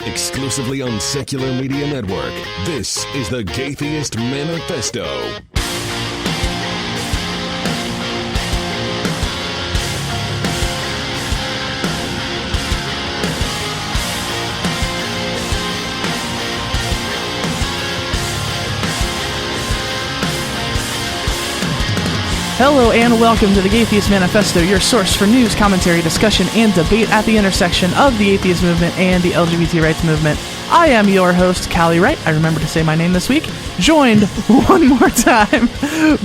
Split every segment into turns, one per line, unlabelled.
Exclusively on Secular Media Network, this is the Gaytheist Manifesto.
Hello and welcome to the Gaytheist Manifesto, your source for news, commentary, discussion, and debate at the intersection of the atheist movement and the LGBT rights movement. I am your host, Callie Wright. I remembered to say my name this week. Joined one more time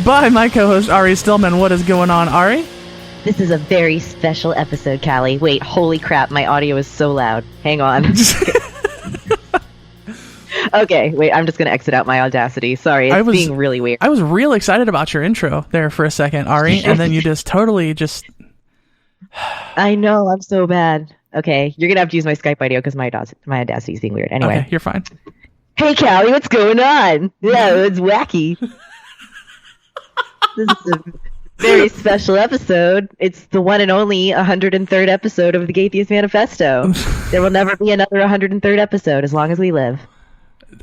by my co-host, Ari Stillman. What is going on, Ari?
This is a very special episode, Callie. Wait, holy crap, my audio is so loud. Hang on. Okay, wait, I'm just going to exit out my Audacity. Sorry, it's being really weird.
I was real excited about your intro there for a second, Ari, and then you just totally just...
I know, I'm so bad. Okay, you're going to have to use my Skype audio because my Audacity is being weird. Anyway.
Okay, you're fine.
Hey, Callie, what's going on? Yeah, it's wacky. This is a very special episode. It's the one and only 103rd episode of the Gaytheist Manifesto. There will never be another 103rd episode as long as we live.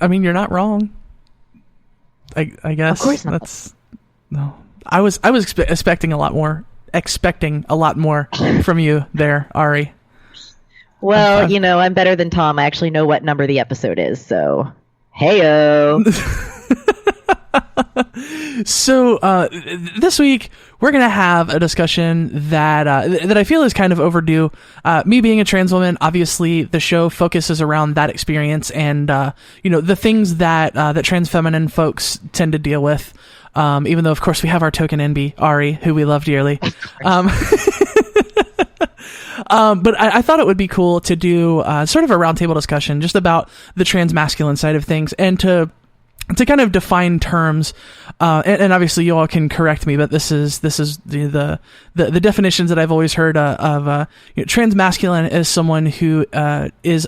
I mean, you're not wrong. I guess.
Of course not.
That's no. I was expecting a lot more from you there, Ari.
Well, you know, I'm better than Tom. I actually know what number the episode is, so heyo.
So this week we're gonna have a discussion that I feel is kind of overdue. Me being a trans woman, obviously the show focuses around that experience and the things that trans feminine folks tend to deal with. Even though of course we have our token NB, Ari, who we love dearly. But I thought it would be cool to do sort of a roundtable discussion just about the transmasculine side of things and to kind of define terms, and obviously you all can correct me, but this is the definitions that I've always heard of transmasculine is someone who is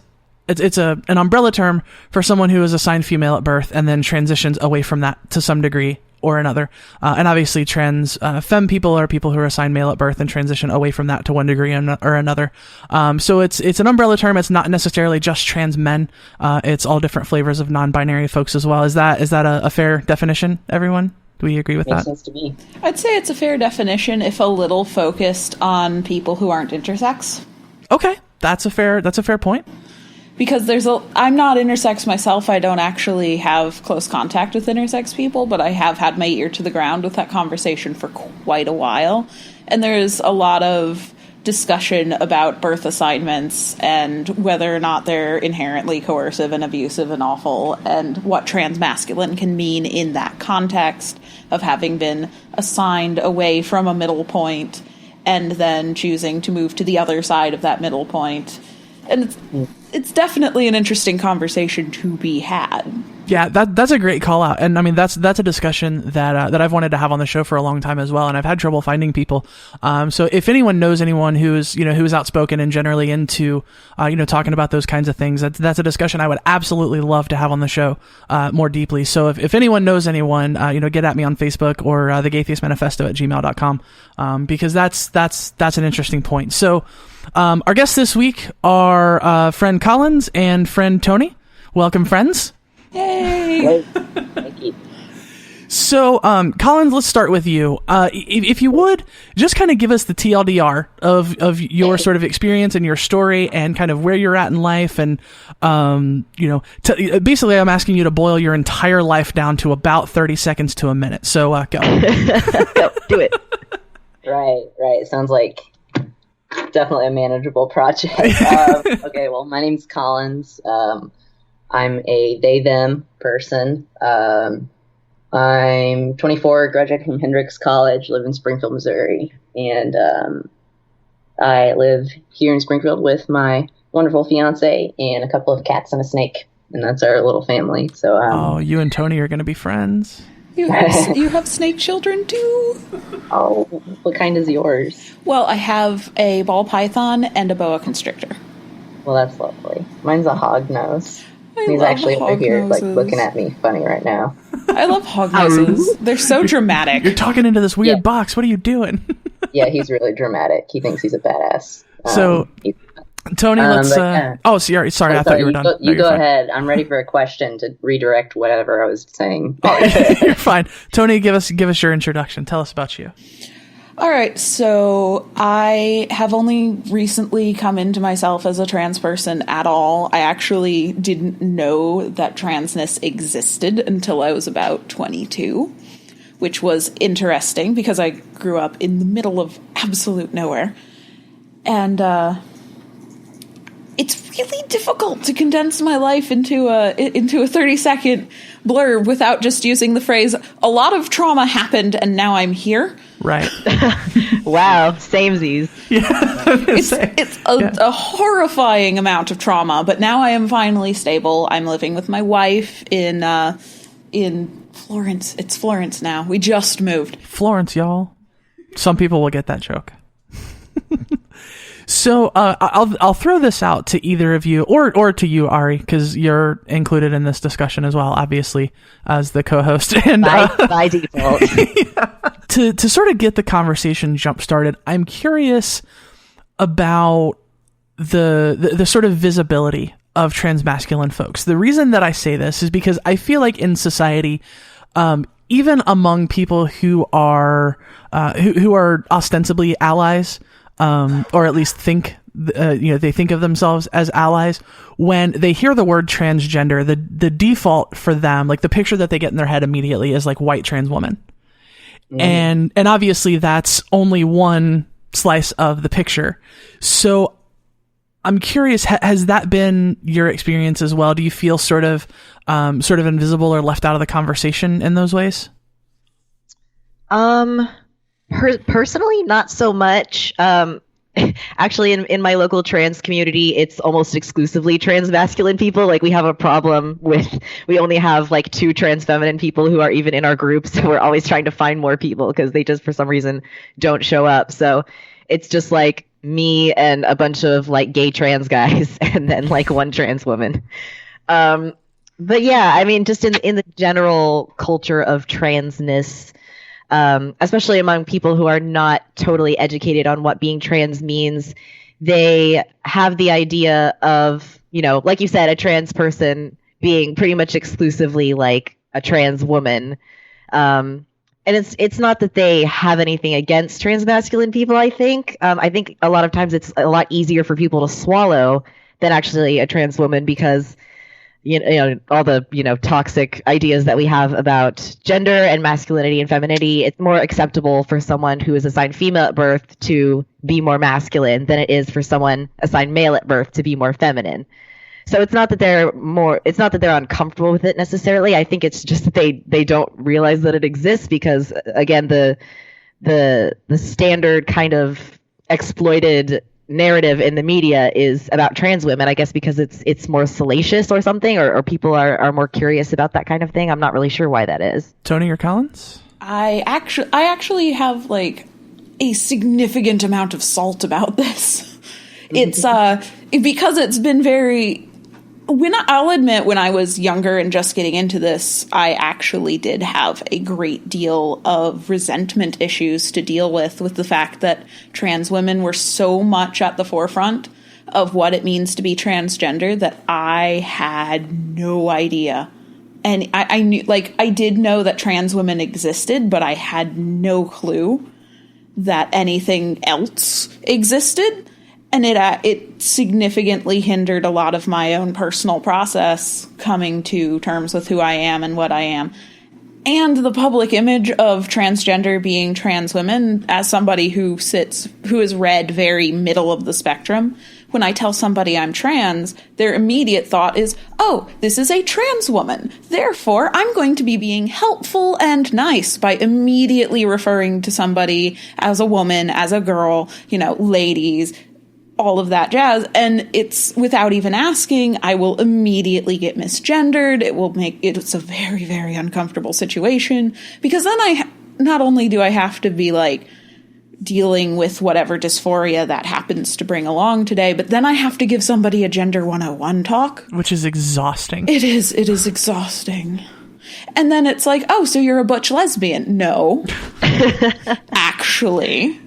it's an umbrella term for someone who is assigned female at birth and then transitions away from that to some degree or another. And obviously trans femme people are people who are assigned male at birth and transition away from that to one degree or another. So it's an umbrella term. It's not necessarily just trans men. It's all different flavors of non-binary folks as well. Is that a fair definition, everyone? Do we agree with that?
Makes sense to me.
I'd say it's a fair definition if a little focused on people who aren't intersex.
Okay, that's a fair point.
Because I'm not intersex myself. I don't actually have close contact with intersex people, but I have had my ear to the ground with that conversation for quite a while. And there's a lot of discussion about birth assignments and whether or not they're inherently coercive and abusive and awful, and what transmasculine can mean in that context of having been assigned away from a middle point and then choosing to move to the other side of that middle point. And it's definitely an interesting conversation to be had.
Yeah, that's a great call out, and I mean that's a discussion that I've wanted to have on the show for a long time as well, and I've had trouble finding people. So if anyone knows anyone who's outspoken and generally into talking about those kinds of things, that's a discussion I would absolutely love to have on the show more deeply. So if anyone knows anyone, get at me on Facebook or the Gaytheist Manifesto at gmail.com, because that's an interesting point. So our guests this week are friend Collins and friend Tony. Welcome, friends.
Yay!
Thank you.
So, Collins, let's start with you. If you would, just kind of give us the TLDR of your sort of experience and your story and kind of where you're at in life. And, basically I'm asking you to boil your entire life down to about 30 seconds to a minute. So, go.
Go, do it.
Right. Sounds like definitely a manageable project. Okay, well, my name's Collins. I'm a they-them person. I'm 24, graduated from Hendrix College, live in Springfield, Missouri. And I live here in Springfield with my wonderful fiance and a couple of cats and a snake. And that's our little family. So,
you and Tony are going to be friends.
You have snake children too?
Oh, what kind is yours?
Well, I have a ball python and a boa constrictor.
Well, that's lovely. Mine's a hog nose. He's
love
actually over
hog
here,
noses.
looking at me funny right now.
I love hog noses. They're so dramatic.
You're talking into this weird box. What are you doing?
Yeah, he's really dramatic. He thinks he's a badass.
So, Tony, let's.
Yeah.
Oh, sorry. I thought you were done.
You
No,
go
fine.
ahead. I'm ready for a question to redirect whatever I was saying.
You're fine. Tony, give us your introduction. Tell us about you.
All right, so I have only recently come into myself as a trans person at all. I actually didn't know that transness existed until I was about 22, which was interesting because I grew up in the middle of absolute nowhere. And it's really difficult to condense my life into a 30-second blurb without just using the phrase, a lot of trauma happened and now I'm here.
Right.
Wow, samesies.
It's a horrifying amount of trauma, but now I am finally stable. I'm living with my wife in Florence. It's Florence now. We just moved.
Florence, y'all. Some people will get that joke. So I'll throw this out to either of you, or to you, Ari, because you're included in this discussion as well, obviously, as the co-host. And
By default.
to sort of get the conversation jump started, I'm curious about the sort of visibility of transmasculine folks. The reason that I say this is because I feel like in society, even among people who are ostensibly allies, or at least think, they think of themselves as allies. When they hear the word transgender, the default for them, like the picture that they get in their head immediately is like white trans woman. And obviously that's only one slice of the picture. So I'm curious, has that been your experience as well? Do you feel sort of invisible or left out of the conversation in those ways?
Personally, not so much. Actually, in my local trans community, it's almost exclusively transmasculine people. Like, we have a problem we only have like 2 trans feminine people who are even in our groups. So we're always trying to find more people because they just, for some reason, don't show up. So it's just like me and a bunch of like gay trans guys and then like one trans woman. But yeah, I mean, just in the general culture of transness, especially among people who are not totally educated on what being trans means, they have the idea of, like you said, a trans person being pretty much exclusively like a trans woman. And it's not that they have anything against transmasculine people, I think. I think a lot of times it's a lot easier for people to swallow than actually a trans woman because all the, toxic ideas that we have about gender and masculinity and femininity. It's more acceptable for someone who is assigned female at birth to be more masculine than it is for someone assigned male at birth to be more feminine. So it's not that they're uncomfortable with it necessarily. I think it's just that they don't realize that it exists because, again, the standard kind of exploited narrative in the media is about trans women, I guess, because it's more salacious or something, or people are more curious about that kind of thing. I'm not really sure why that is.
Tony or Collins?
I actually have like a significant amount of salt about this. It's because it's been very. I'll admit, when I was younger and just getting into this, I actually did have a great deal of resentment issues to deal with the fact that trans women were so much at the forefront of what it means to be transgender that I had no idea. And I knew, like, I did know that trans women existed, but I had no clue that anything else existed. And it significantly hindered a lot of my own personal process coming to terms with who I am and what I am. And the public image of transgender being trans women, as somebody who is read very middle of the spectrum, when I tell somebody I'm trans, their immediate thought is, oh, this is a trans woman. Therefore, I'm going to be being helpful and nice by immediately referring to somebody as a woman, as a girl, ladies, all of that jazz. And it's without even asking, I will immediately get misgendered. It's a very, very uncomfortable situation because then not only do I have to be like dealing with whatever dysphoria that happens to bring along today, but then I have to give somebody a gender 101 talk.
Which is exhausting.
It is exhausting. And then it's like, oh, so you're a butch lesbian. No, actually.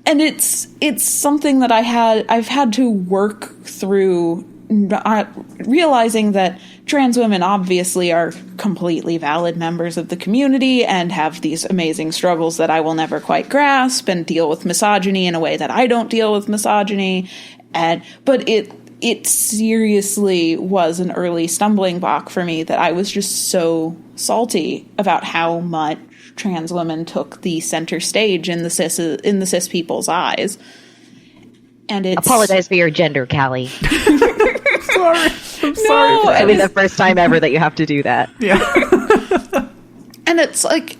And it's something that I've had to work through, realizing that trans women obviously are completely valid members of the community and have these amazing struggles that I will never quite grasp, and deal with misogyny in a way that I don't deal with misogyny. But it seriously was an early stumbling block for me that I was just so salty about how much trans women took the center stage in the cis people's eyes. And it's
Apologize for your gender, Callie.
I'm sorry.
It'll be the first time ever that you have to do that.
Yeah.
And it's like,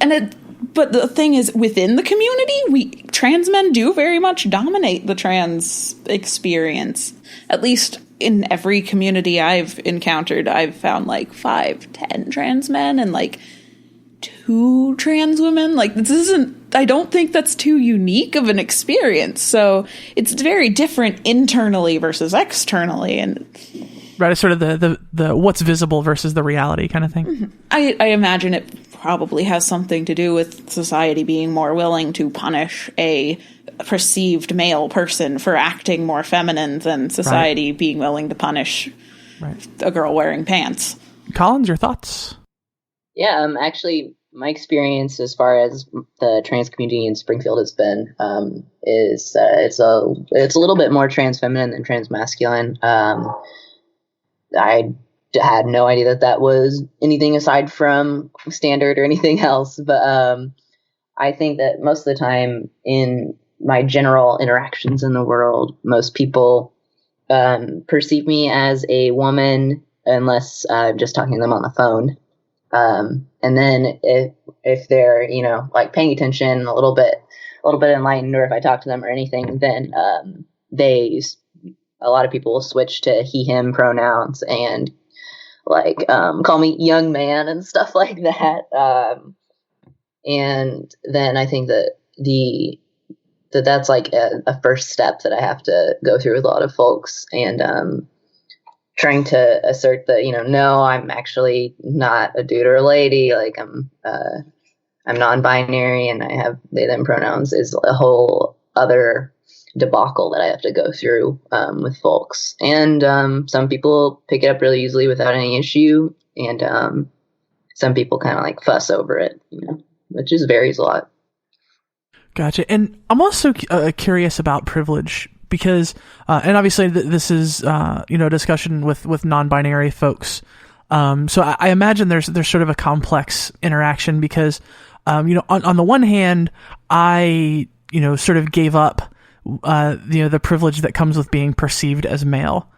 but the thing is, within the community, trans men do very much dominate the trans experience. At least in every community I've encountered, I've found like 5-10 trans men and like 2 trans women. Like, this isn't, I don't think that's too unique of an experience. So it's very different internally versus externally. And
right, it's sort of the what's visible versus the reality kind of thing.
Mm-hmm. I imagine it probably has something to do with society being more willing to punish a perceived male person for acting more feminine than society being willing to punish a girl wearing pants.
Collins, your thoughts?
Yeah, actually, my experience as far as the trans community in Springfield has been is it's a little bit more trans feminine than trans masculine. I had no idea that was anything aside from standard or anything else, but I think that most of the time in my general interactions in the world, most people perceive me as a woman unless I'm just talking to them on the phone. And then if they're, like paying attention a little bit enlightened, or if I talk to them or anything, then a lot of people will switch to he, him pronouns and call me young man and stuff like that. And then I think that that's like a first step that I have to go through with a lot of folks, and trying to assert that, no, I'm actually not a dude or a lady. Like I'm non-binary and I have they, them pronouns is a whole other debacle that I have to go through with folks. And some people pick it up really easily without any issue. And some people kind of like fuss over it, which just varies a lot.
Gotcha. And I'm also curious about privilege because, and obviously this is, a discussion with non-binary folks. So I imagine there's sort of a complex interaction because, on the one hand, I, sort of gave up, the privilege that comes with being perceived as male.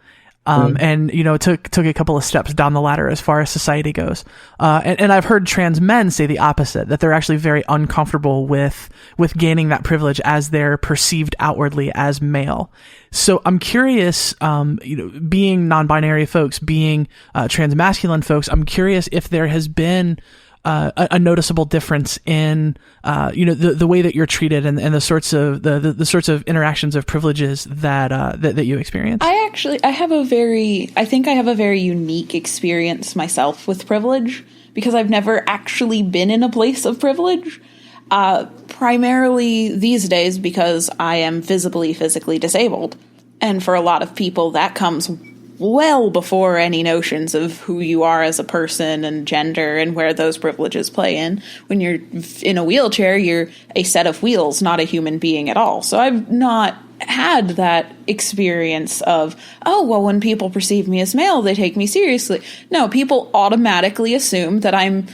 And, took a couple of steps down the ladder as far as society goes. And I've heard trans men say the opposite, that they're actually very uncomfortable with gaining that privilege as they're perceived outwardly as male. So I'm curious, being non-binary folks, being transmasculine folks, I'm curious if there has been a noticeable difference in, the way that you're treated and the sorts of the sorts of interactions of privileges that you experience.
I have a very unique experience myself with privilege because I've never actually been in a place of privilege. Primarily these days because I am visibly physically disabled. And for a lot of people that comes well before any notions of who you are as a person and gender and where those privileges play in. When you're in a wheelchair, you're a set of wheels, not a human being at all. So I've not had that experience of, when people perceive me as male, they take me seriously. No, people automatically assume that I'm,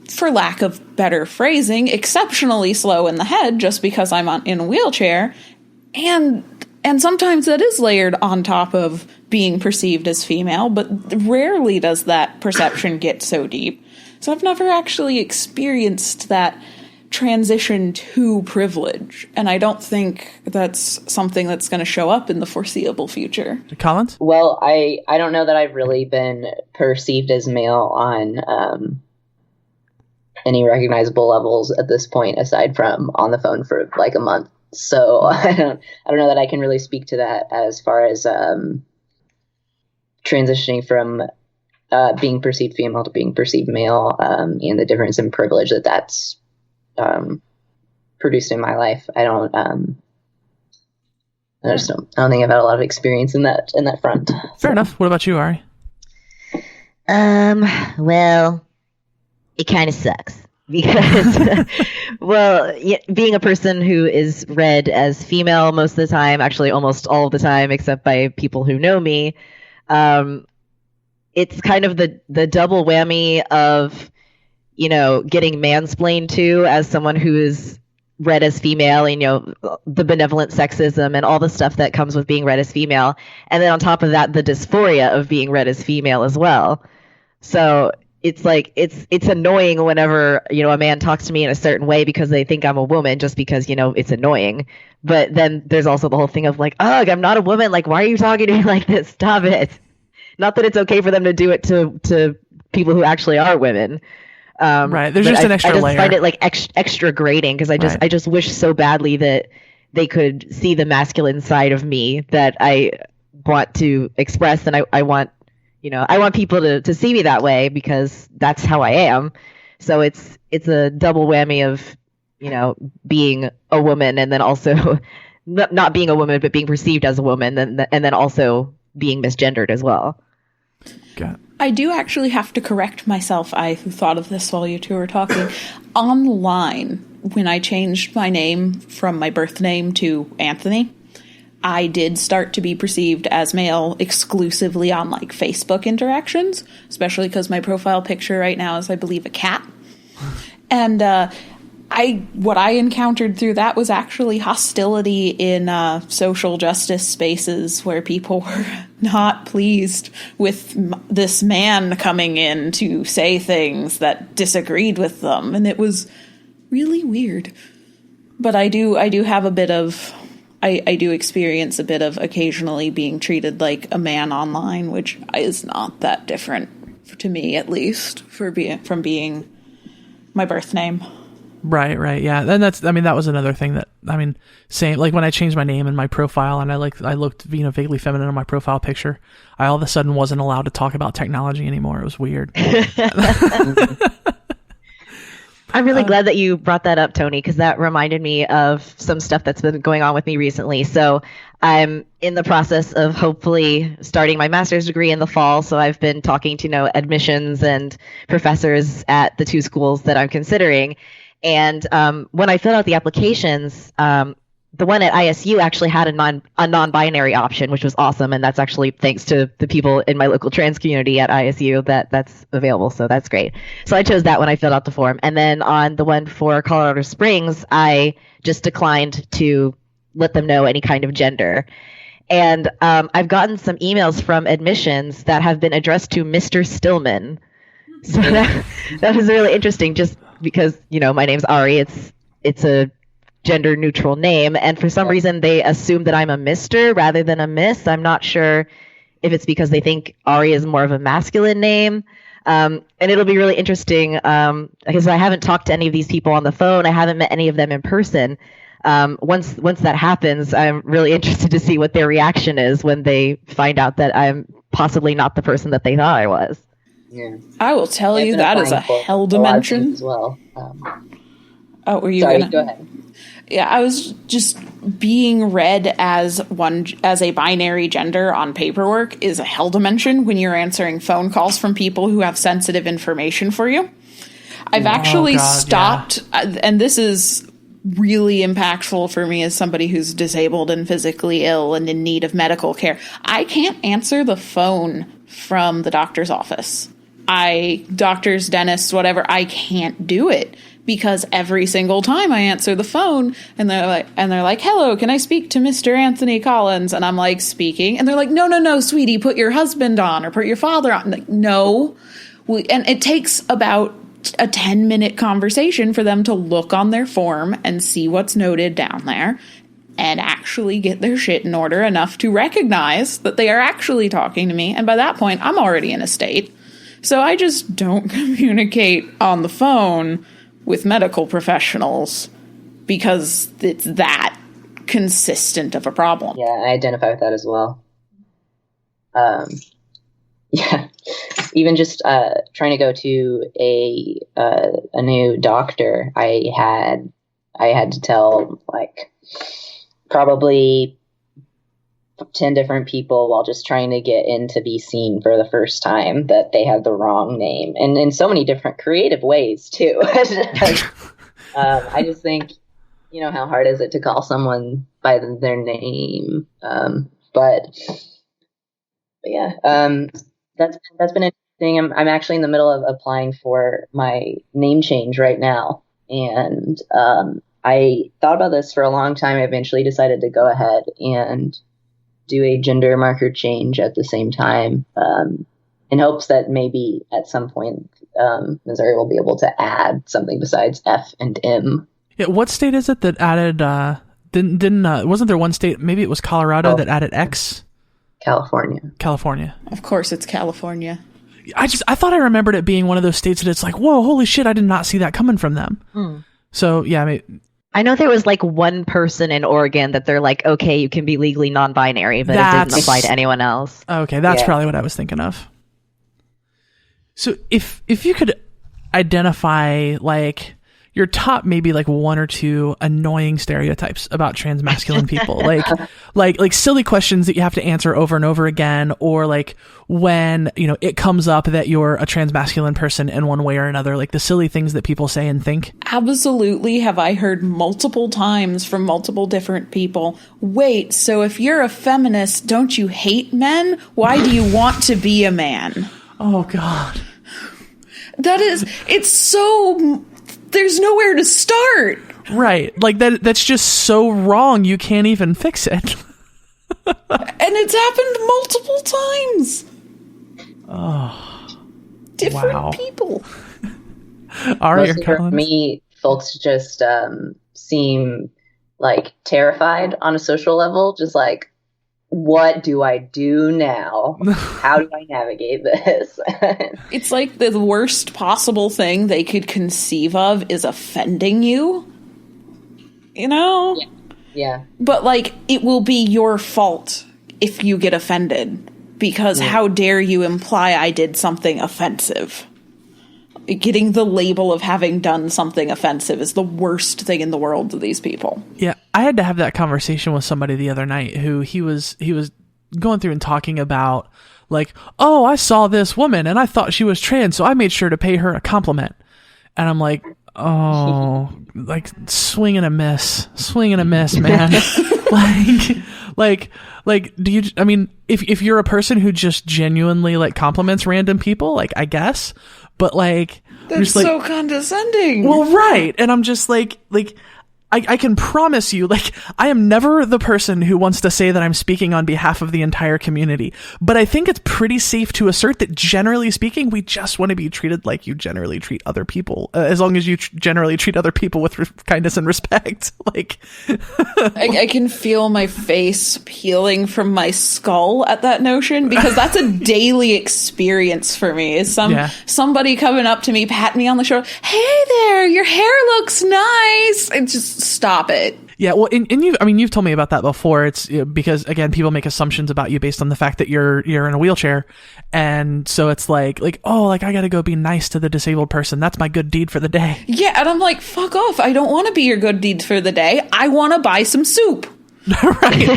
for lack of better phrasing, exceptionally slow in the head just because I'm in a wheelchair. And sometimes that is layered on top of being perceived as female, but rarely does that perception get so deep. So I've never actually experienced that transition to privilege, and I don't think that's something that's going to show up in the foreseeable future.
Collins?
Well, I don't know that I've really been perceived as male on any recognizable levels at this point, aside from on the phone for like a month. So I don't know that I can really speak to that as far as transitioning from being perceived female to being perceived male, and the difference in privilege that's produced in my life. I don't I don't think I've had a lot of experience in that front.
Fair enough. What about you, Ari?
Well, it kind of sucks because, well, being a person who is read as female most of the time, actually almost all of the time, except by people who know me, it's kind of the double whammy of, getting mansplained to as someone who is read as female, and, the benevolent sexism and all the stuff that comes with being read as female. And then on top of that, the dysphoria of being read as female as well. So it's like, it's annoying whenever, a man talks to me in a certain way because they think I'm a woman, just because, it's annoying. But then there's also the whole thing of like, ugh, I'm not a woman. Like, why are you talking to me like this? Stop it. Not that it's okay for them to do it to people who actually are women.
Right. There's just an extra layer.
I just find it like extra grating because I just wish so badly that they could see the masculine side of me that I want to express, and I want, I want people to see me that way because that's how I am. So it's a double whammy of, being a woman and then also not being a woman but being perceived as a woman, and then also being misgendered as well.
Got it.
I do actually have to correct myself. I thought of this while you two were talking. Online, when I changed my name from my birth name to Anthony, I did start to be perceived as male exclusively on like Facebook interactions, especially because my profile picture right now is, I believe, a cat. And what I encountered through that was actually hostility in social justice spaces where people were not pleased with this man coming in to say things that disagreed with them, and it was really weird. But I do have a bit of, I do experience a bit of occasionally being treated like a man online, which is not that different to me, at least, from being my birth name.
Right, yeah. And that was another thing that, same, like when I changed my name and my profile and I looked, vaguely feminine on my profile picture, I all of a sudden wasn't allowed to talk about technology anymore. It was weird.
I'm really glad that you brought that up, Tony, because that reminded me of some stuff that's been going on with me recently. So I'm in the process of hopefully starting my master's degree in the fall. So I've been talking to, admissions and professors at the two schools that I'm considering. And when I filled out the applications, the one at ISU actually had a non-binary option, which was awesome. And that's actually thanks to the people in my local trans community at ISU that's available. So that's great. So I chose that when I filled out the form. And then on the one for Colorado Springs, I just declined to let them know any kind of gender. And I've gotten some emails from admissions that have been addressed to Mr. Stillman. So that was really interesting, just because, my name's Ari. It's a gender neutral name. And for some reason, they assume that I'm a Mr. rather than a Miss. I'm not sure if it's because they think Ari is more of a masculine name. And it'll be really interesting because I haven't talked to any of these people on the phone. I haven't met any of them in person. Once that happens, I'm really interested to see what their reaction is when they find out that I'm possibly not the person that they thought I was.
Yeah.
I will tell you that is a hell dimension
as well.
Were you
sorry,
gonna?
Go ahead.
Yeah, I was just being read as a binary gender on paperwork is a hell dimension when you're answering phone calls from people who have sensitive information for you. I've actually stopped, and this is really impactful for me as somebody who's disabled and physically ill and in need of medical care. I can't answer the phone from the doctor's office. Doctors, dentists, whatever, I can't do it because every single time I answer the phone and they're like, hello, can I speak to Mr. Anthony Collins? And I'm like, speaking. And they're like, no, sweetie, put your husband on or put your father on. I'm like, no. And it takes about a 10-minute conversation for them to look on their form and see what's noted down there and actually get their shit in order enough to recognize that they are actually talking to me. And by that point, I'm already in a state. So I just don't communicate on the phone with medical professionals because it's that consistent of a problem.
Yeah, I identify with that as well. Yeah, even just trying to go to a new doctor, I had to tell like probably 10 different people while just trying to get in to be seen for the first time that they had the wrong name, and in so many different creative ways too. I just think, how hard is it to call someone by their name? But yeah, that's been interesting. I'm actually in the middle of applying for my name change right now, and I thought about this for a long time. I eventually decided to go ahead and do a gender marker change at the same time, in hopes that maybe at some point Missouri will be able to add something besides F and M.
Yeah, what state is it that added? Wasn't there one state? Maybe it was Colorado that added X. California.
Of course, it's California.
I thought I remembered it being one of those states that it's like, whoa, holy shit, I did not see that coming from them. So yeah,
I know there was like one person in Oregon that they're like, okay, you can be legally non-binary, but it didn't apply to anyone else.
Okay, that's probably what I was thinking of. So if you could identify like your top maybe like one or two annoying stereotypes about transmasculine people, like silly questions that you have to answer over and over again, or like when it comes up that you're a transmasculine person in one way or another, like the silly things that people say and think.
Absolutely, have I heard multiple times from multiple different people. Wait, so if you're a feminist, don't you hate men? Why do you want to be a man?
Oh God,
it's so. There's nowhere to start.
Right. Like that's just so wrong. You can't even fix it.
And it's happened multiple times.
Oh.
Different people.
Mostly for me, folks just seem like terrified on a social level. Just like, what do I do now? How do I navigate this?
It's like the worst possible thing they could conceive of is offending you.
Yeah.
But like, it will be your fault if you get offended, because how dare you imply I did something offensive? Getting the label of having done something offensive is the worst thing in the world to these people.
Yeah, I had to have that conversation with somebody the other night who he was going through and talking about like, oh, I saw this woman and I thought she was trans, so I made sure to pay her a compliment. And I'm like, oh, like swing and a miss, man. like, do you? I mean, if you're a person who just genuinely like compliments random people, like I guess. But like,
that's so condescending.
Well, right. And I'm just like I can promise you, like, I am never the person who wants to say that I'm speaking on behalf of the entire community. But I think it's pretty safe to assert that generally speaking, we just want to be treated like you generally treat other people, as long as you generally treat other people with kindness and respect. Like,
I can feel my face peeling from my skull at that notion, because that's a daily experience for me. Is somebody coming up to me, pat me on the shoulder, hey there, your hair looks nice. And just stop it.
Yeah, well, and you've told me about that before. It's because again, people make assumptions about you based on the fact that you're in a wheelchair, and so it's like oh, like I got to go be nice to the disabled person. That's my good deed for the day.
Yeah, and I'm like, fuck off. I don't want to be your good deed for the day. I want to buy some soup.
Right.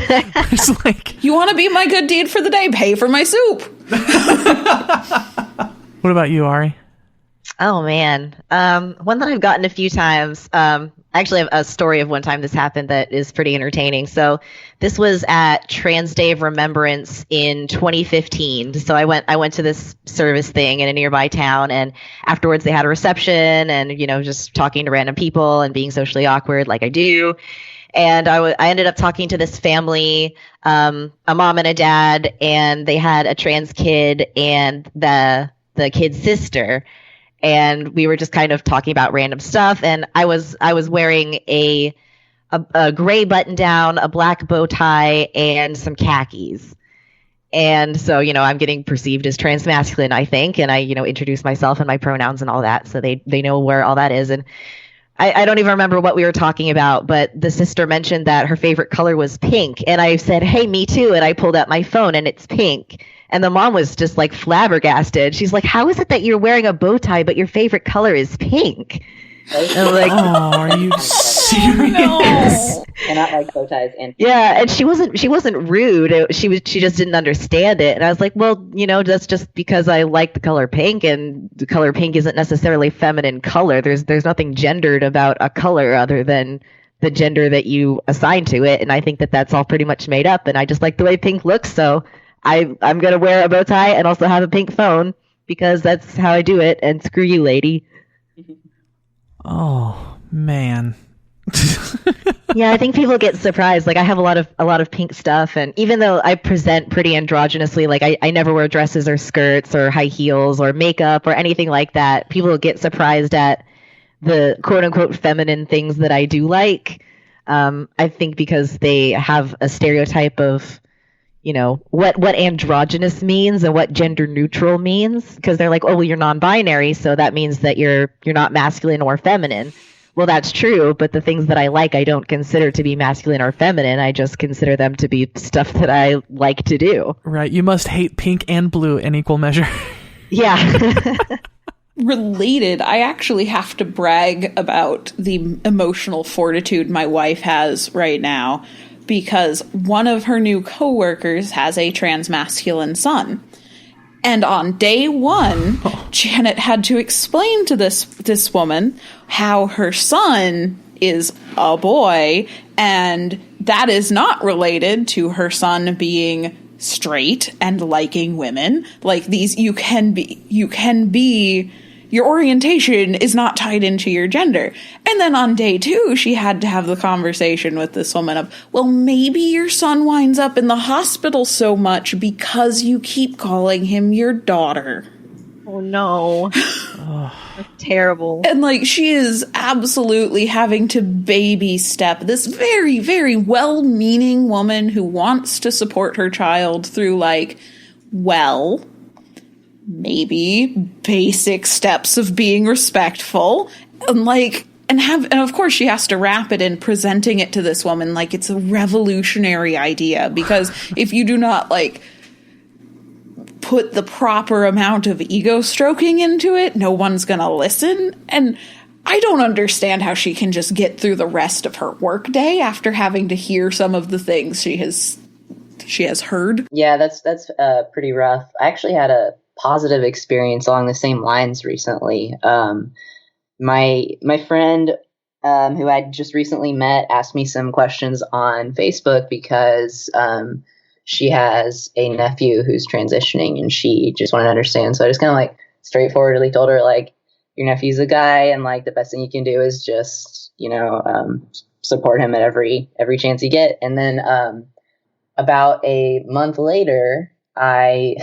It's like,
you want to be my good deed for the day? Pay for my soup.
What about you, Ari?
Oh man, one that I've gotten a few times. I actually have a story of one time this happened that is pretty entertaining. So this was at Trans Day of Remembrance in 2015. So I went to this service thing in a nearby town, and afterwards they had a reception and, just talking to random people and being socially awkward like I do. And I ended up talking to this family, a mom and a dad, and they had a trans kid and the kid's sister. And we were just kind of talking about random stuff. And I was wearing a gray button down, a black bow tie, and some khakis. And so, I'm getting perceived as transmasculine, I think. And I, introduce myself and my pronouns and all that. So they know where all that is. And I don't even remember what we were talking about, but the sister mentioned that her favorite color was pink. And I said, hey, me too. And I pulled out my phone and it's pink. And the mom was just like flabbergasted. She's like, how is it that you're wearing a bow tie, but your favorite color is pink? And I'm like,
Oh, are you serious?
No.
Cannot like bow ties and
yeah, and she wasn't rude. She just didn't understand it. And I was like, well, that's just because I like the color pink, and the color pink isn't necessarily feminine color. There's nothing gendered about a color other than the gender that you assign to it. And I think that that's all pretty much made up. And I just like the way pink looks, so I'm gonna wear a bow tie and also have a pink phone because that's how I do it. And screw you, lady.
Oh man.
Yeah, I think people get surprised. Like I have a lot of pink stuff, and even though I present pretty androgynously, like I never wear dresses or skirts or high heels or makeup or anything like that, people get surprised at the quote unquote feminine things that I do like. I think because they have a stereotype of what androgynous means and what gender neutral means, because they're like, oh well, you're non-binary, so that means that you're not masculine or feminine. Well, that's true, but the things that I like I don't consider to be masculine or feminine. I just consider them to be stuff that I like to do.
Right, you must hate pink and blue in equal measure.
Yeah.
Related, I actually have to brag about the emotional fortitude my wife has right now, because one of her new coworkers has a transmasculine son. And on day one, Janet had to explain to this woman how her son is a boy, and that is not related to her son being straight and liking women. Like you can be, your orientation is not tied into your gender. And then on day two, she had to have the conversation with this woman of, well, maybe your son winds up in the hospital so much because you keep calling him your daughter.
Oh no. That's terrible.
And like, she is absolutely having to baby step this very, very well-meaning woman who wants to support her child through maybe basic steps of being respectful, and of course she has to wrap it in presenting it to this woman like it's a revolutionary idea, because if you do not put the proper amount of ego stroking into it, no one's gonna listen. And I don't understand how she can just get through the rest of her workday after having to hear some of the things she has heard.
Yeah, that's pretty rough. I actually had a positive experience along the same lines recently. My friend who I just recently met asked me some questions on Facebook because she has a nephew who's transitioning and she just wanted to understand. So I just kind of straightforwardly told her your nephew's a guy, and the best thing you can do is just support him at every chance you get. And then about a month later, I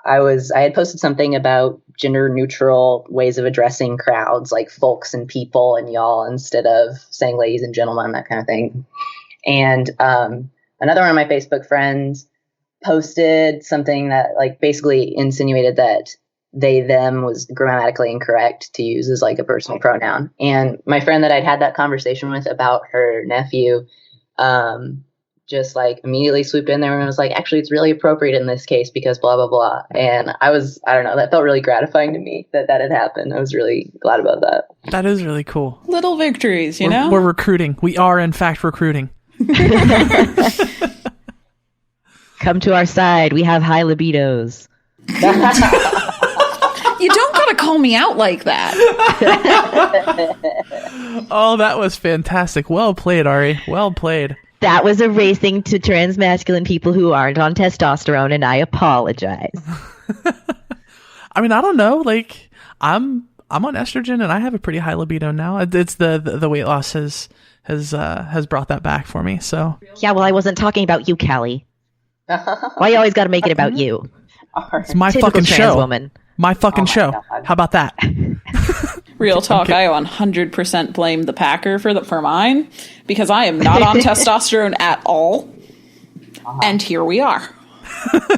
had posted something about gender neutral ways of addressing crowds, like folks and people and y'all, instead of saying ladies and gentlemen, that kind of thing. And another one of my Facebook friends posted something that basically insinuated that they, them was grammatically incorrect to use as a personal pronoun. And my friend that I'd had that conversation with about her nephew, just immediately swooped in there and was like, actually, it's really appropriate in this case because blah, blah, blah. And I don't know, that felt really gratifying to me that had happened. I was really glad about that.
That is really cool.
Little victories, you know?
We're recruiting. We are, in fact, recruiting.
Come to our side. We have high libidos.
You don't gotta call me out like that.
Oh, that was fantastic. Well played, Ari. Well played.
That was erasing to transmasculine people who aren't on testosterone, and I apologize.
I mean, I don't know. I'm on estrogen, and I have a pretty high libido now. It's the weight loss has brought that back for me. So
yeah, well, I wasn't talking about you, Callie. Why you always got to make it about you?
It's my
Typical
fucking
trans
show.
Woman.
My fucking show.
God.
How about that?
Real talk, I 100% blame the Packer for mine, because I am not on testosterone at all. And here we are.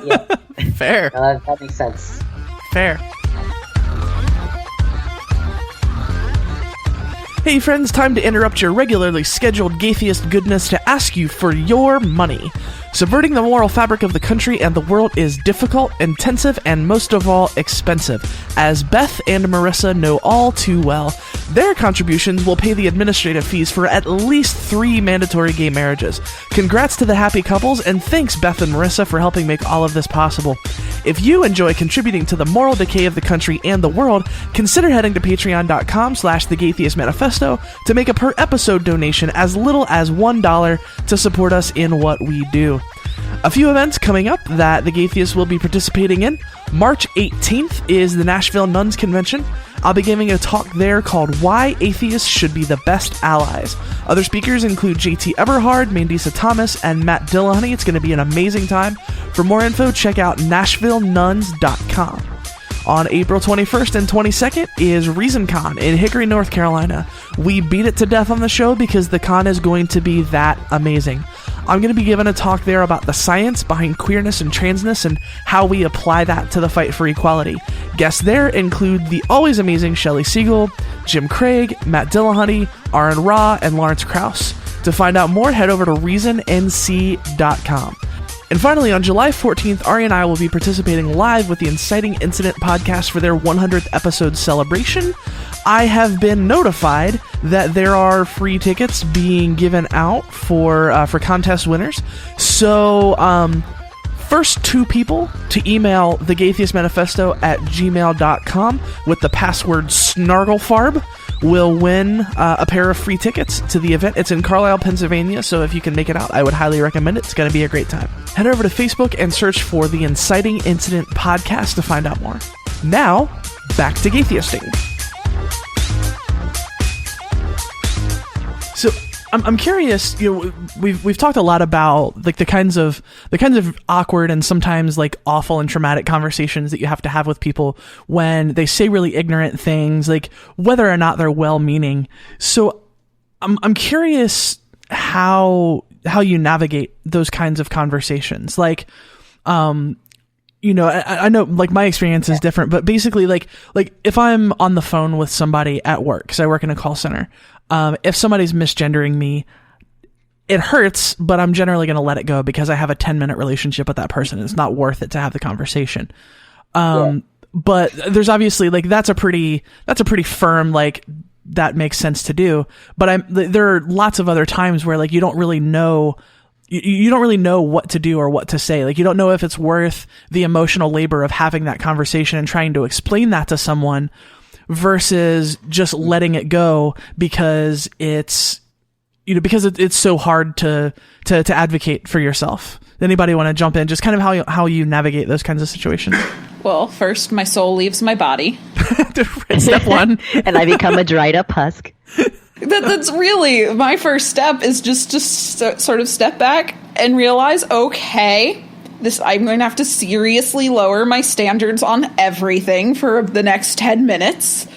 Yeah.
Fair.
That makes sense.
Fair. Hey friends, time to interrupt your regularly scheduled Gaytheist goodness to ask you for your money. Subverting the moral fabric of the country and the world is difficult, intensive, and most of all, expensive. As Beth and Marissa know all too well, their contributions will pay the administrative fees for at least 3 mandatory gay marriages. Congrats to the happy couples, and thanks Beth and Marissa for helping make all of this possible. If you enjoy contributing to the moral decay of the country and the world, consider heading to patreon.com/thegaytheistmanifesto to make a per-episode donation as little as $1 to support us in what we do. A few events coming up that the Gaytheists will be participating in. March 18th is the Nashville Nuns Convention. I'll be giving a talk there called Why Atheists Should Be the Best Allies. Other speakers include JT Everhard, Mandisa Thomas, and Matt Dillahunty. It's going to be an amazing time. For more info, check out NashvilleNuns.com. On April 21st and 22nd is ReasonCon in Hickory, North Carolina. We beat it to death on the show because the con is going to be that amazing. I'm going to be giving a talk there about the science behind queerness and transness and how we apply that to the fight for equality. Guests there include the always amazing Shelley Siegel, Jim Craig, Matt Dillahunty, Aaron Ra, and Lawrence Krauss. To find out more, head over to reasonnc.com. And finally, on July 14th, Ari and I will be participating live with the Inciting Incident podcast for their 100th episode celebration. I have been notified that there are free tickets being given out for contest winners. So, first 2 people to email thegaytheistmanifesto@gmail.com with the password snarglefarb will win a pair of free tickets to the event. It's in Carlisle, Pennsylvania, so if you can make it out, I would highly recommend it. It's going to be a great time. Head over to Facebook and search for the Inciting Incident podcast to find out more. Now, back to Gaytheisting. So I'm curious, we've talked a lot about like the kinds of awkward and sometimes like awful and traumatic conversations that you have to have with people when they say really ignorant things, like whether or not they're well-meaning. So I'm curious how you navigate those kinds of conversations. Like, I know like my experience is different, but basically like if I'm on the phone with somebody at work, because I work in a call center, if somebody's misgendering me, it hurts, but I'm generally going to let it go because I have a 10-minute relationship with that person. It's not worth it to have the conversation. But there's obviously like, that's a pretty firm, like that makes sense to do. But there are lots of other times where like, you don't really know what to do or what to say. Like, you don't know if it's worth the emotional labor of having that conversation and trying to explain that to someone versus just letting it go because it's so hard to advocate for yourself. Anybody want to jump in? Just kind of how you navigate those kinds of situations.
Well, first, my soul leaves my body.
Step 1.
And I become a dried up husk.
That's really my first step, is just to sort of step back and realize, okay, I'm going to have to seriously lower my standards on everything for the next 10 minutes.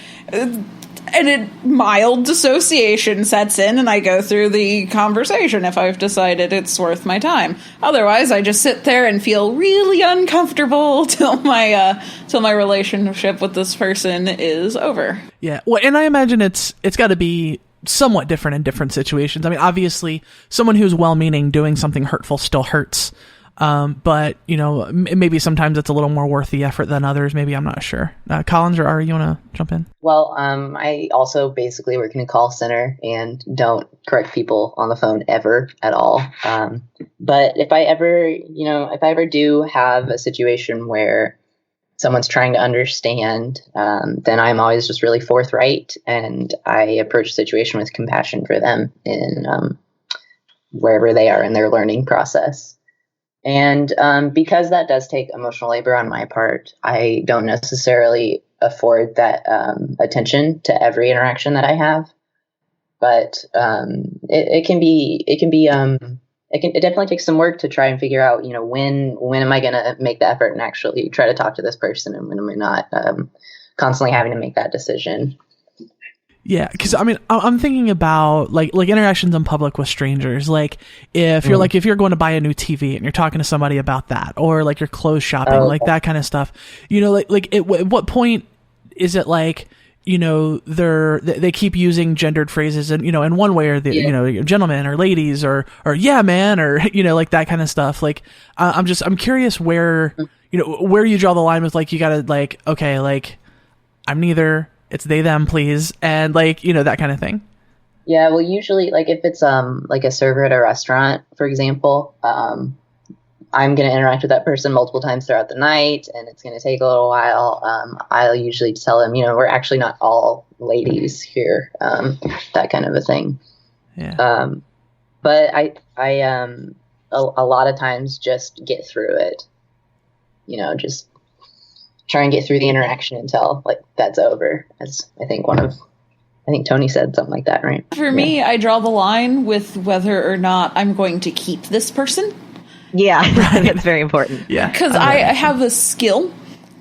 And mild dissociation sets in, and I go through the conversation if I've decided it's worth my time. Otherwise, I just sit there and feel really uncomfortable till my relationship with this person is over.
Yeah, well, and I imagine it's got to be somewhat different in different situations. I mean, obviously, someone who's well-meaning doing something hurtful still hurts. But maybe sometimes it's a little more worth the effort than others. Maybe, I'm not sure. Collins or Ari, you want to jump in?
Well, I also basically work in a call center and don't correct people on the phone ever at all. But if I ever do have a situation where someone's trying to understand, then I'm always just really forthright, and I approach the situation with compassion for them in wherever they are in their learning process. And because that does take emotional labor on my part, I don't necessarily afford that attention to every interaction that I have. But it definitely takes some work to try and figure out, when am I going to make the effort and actually try to talk to this person, and when am I not, constantly having to make that decision.
Yeah, because I mean, I'm thinking about like interactions in public with strangers. Like if you're going to buy a new TV and you're talking to somebody about that, or like you're clothes shopping, like that kind of stuff. At what point is it like they keep using gendered phrases, and in one way, or gentlemen or ladies or yeah man, or like that kind of stuff. Like I'm curious where where you draw the line with, like, you gotta, like, okay, like, I'm neither, it's they them please, and like that kind of thing.
Yeah, well, usually, like, if it's like a server at a restaurant, for example, I'm going to interact with that person multiple times throughout the night, and it's going to take a little while. I'll usually tell them, we're actually not all ladies here, that kind of a thing.
Yeah.
But I a lot of times just get through it, just try and get through the interaction until, like, that's over. As I think Tony said something like that, right?
For me, I draw the line with whether or not I'm going to keep this person.
Yeah, that's very important.
Yeah,
because I have a skill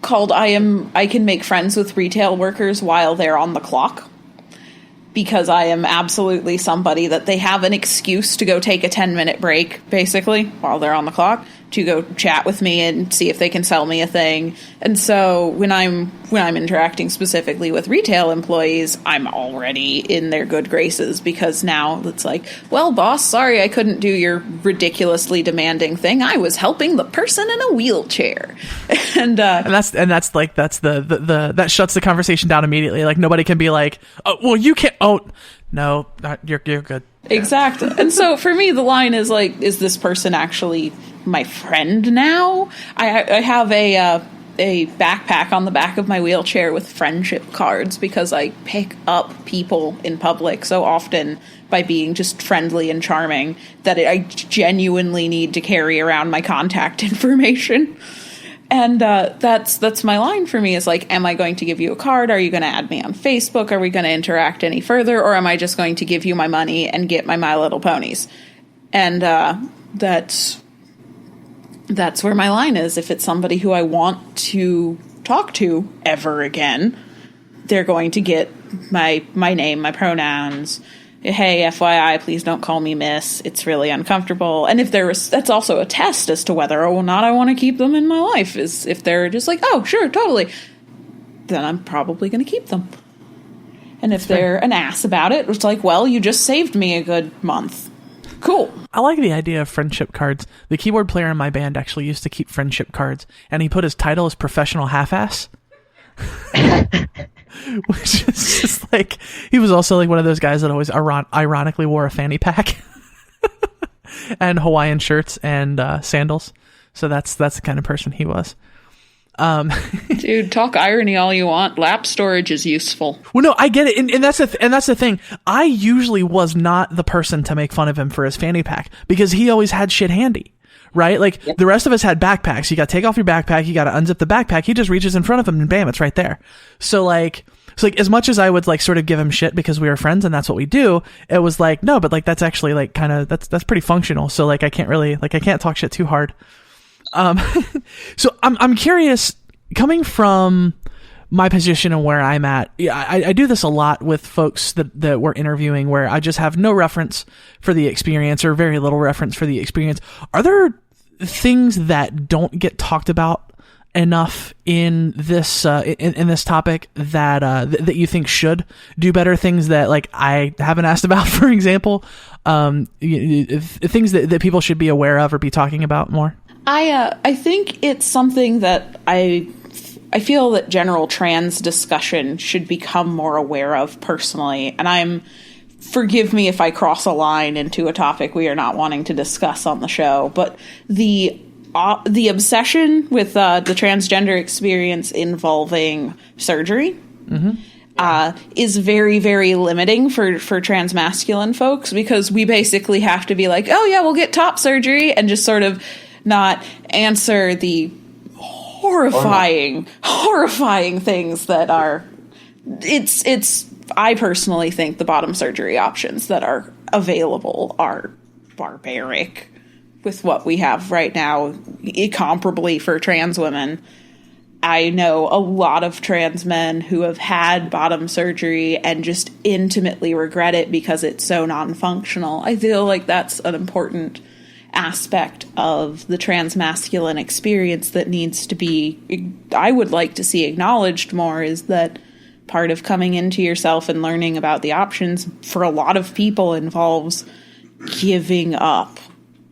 called I can make friends with retail workers while they're on the clock, because I am absolutely somebody that they have an excuse to go take a 10-minute break, basically, while they're on the clock, to go chat with me and see if they can sell me a thing. And so when I'm interacting specifically with retail employees, I'm already in their good graces, because now it's like, well, boss, sorry I couldn't do your ridiculously demanding thing. I was helping the person in a wheelchair. and that's the that shuts the conversation down immediately. Like, nobody can be like, oh, well, you can't. Oh, no, you're good. Exactly. And so for me, the line is like, is this person actually my friend now? I have a backpack on the back of my wheelchair with friendship cards, because I pick up people in public so often by being just friendly and charming that I genuinely need to carry around my contact information. And that's my line for me, is like, am I going to give you a card? Are you going to add me on Facebook? Are we going to interact any further? Or am I just going to give you my money and get my Little Ponies? And that's where my line is. If it's somebody who I want to talk to ever again, they're going to get my name, my pronouns. Hey, FYI, please don't call me miss. It's really uncomfortable. And if that's also a test as to whether or not I want to keep them in my life. Is if they're just like, oh, sure, totally, then I'm probably going to keep them. And if they're an ass about it, it's like, well, you just saved me a good month. Cool.
I like the idea of friendship cards. The keyboard player in my band actually used to keep friendship cards, and he put his title as professional half-ass. Which is just like, he was also like one of those guys that always ironically wore a fanny pack and Hawaiian shirts and sandals. So that's the kind of person he was.
Dude, talk irony all you want. Lap storage is useful.
Well, no, I get it, and that's the thing. I usually was not the person to make fun of him for his fanny pack, because he always had shit handy. Right? Like, the rest of us had backpacks. You got to take off your backpack. You got to unzip the backpack. He just reaches in front of him and bam, it's right there. So like, as much as I would like sort of give him shit because we were friends and that's what we do, it was like, no, but like, that's actually like kind of, that's pretty functional. So like, I can't talk shit too hard. So I'm curious, coming from my position and where I'm at. I do this a lot with folks that we're interviewing, where I just have no reference for the experience, or very little reference for the experience. Are there things that don't get talked about enough in this in this topic that you think should do better? Things that like I haven't asked about, for example, things that people should be aware of or be talking about more.
I think it's something that I feel that general trans discussion should become more aware of personally, and forgive me if I cross a line into a topic we are not wanting to discuss on the show, but the obsession with the transgender experience involving surgery is very, very limiting for transmasculine folks, because we basically have to be like, oh yeah, we'll get top surgery, and just sort of not answer the horrifying things that are, I personally think the bottom surgery options that are available are barbaric with what we have right now, incomparably for trans women. I know a lot of trans men who have had bottom surgery and just intimately regret it because it's so non-functional. I feel like that's an important aspect of the transmasculine experience that needs to be, I would like to see acknowledged more, is that part of coming into yourself and learning about the options for a lot of people involves giving up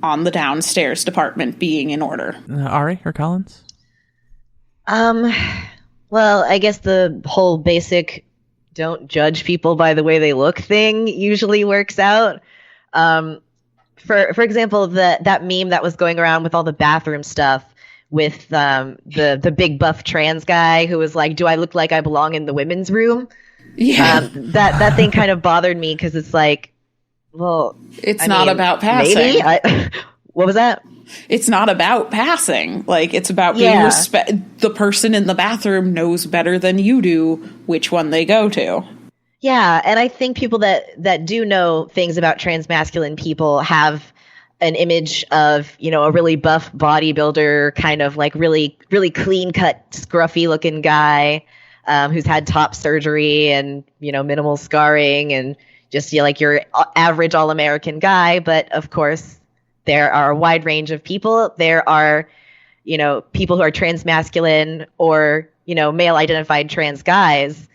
on the downstairs department being in order.
Ari or Collins?
Well, I guess the whole basic don't judge people by the way they look thing usually works out. For example, that meme that was going around with all the bathroom stuff with the big buff trans guy who was like, "Do I look like I belong in the women's room?"
Yeah,
that thing kind of bothered me because it's like, well,
it's not about passing.
Maybe what was that?
It's not about passing. Like, it's about being the person in the bathroom knows better than you do which one they go to.
Yeah, and I think people that do know things about transmasculine people have an image of, a really buff bodybuilder, kind of like really, really clean cut, scruffy looking guy who's had top surgery and, minimal scarring and just like your average all-American guy. But of course, there are a wide range of people. There are, people who are transmasculine or, male identified trans guys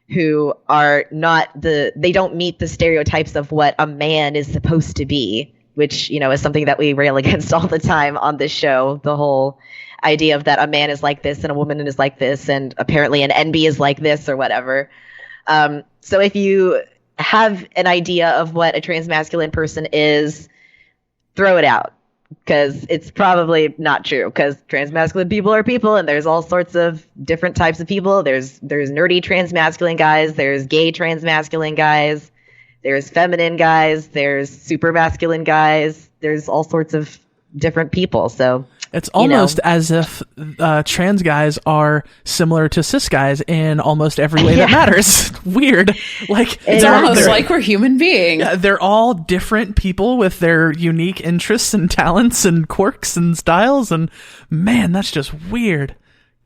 who are they don't meet the stereotypes of what a man is supposed to be, which, is something that we rail against all the time on this show. The whole idea of that a man is like this and a woman is like this and apparently an NB is like this or whatever. So if you have an idea of what a transmasculine person is, throw it out, because it's probably not true, because transmasculine people are people and there's all sorts of different types of people. There's nerdy transmasculine guys, there's gay transmasculine guys, there's feminine guys, there's super masculine guys, there's all sorts of different people. So
it's almost as if trans guys are similar to cis guys in almost every way that matters. Weird. Like,
it's almost like we're human beings.
Yeah, they're all different people with their unique interests and talents and quirks and styles. And man, that's just weird.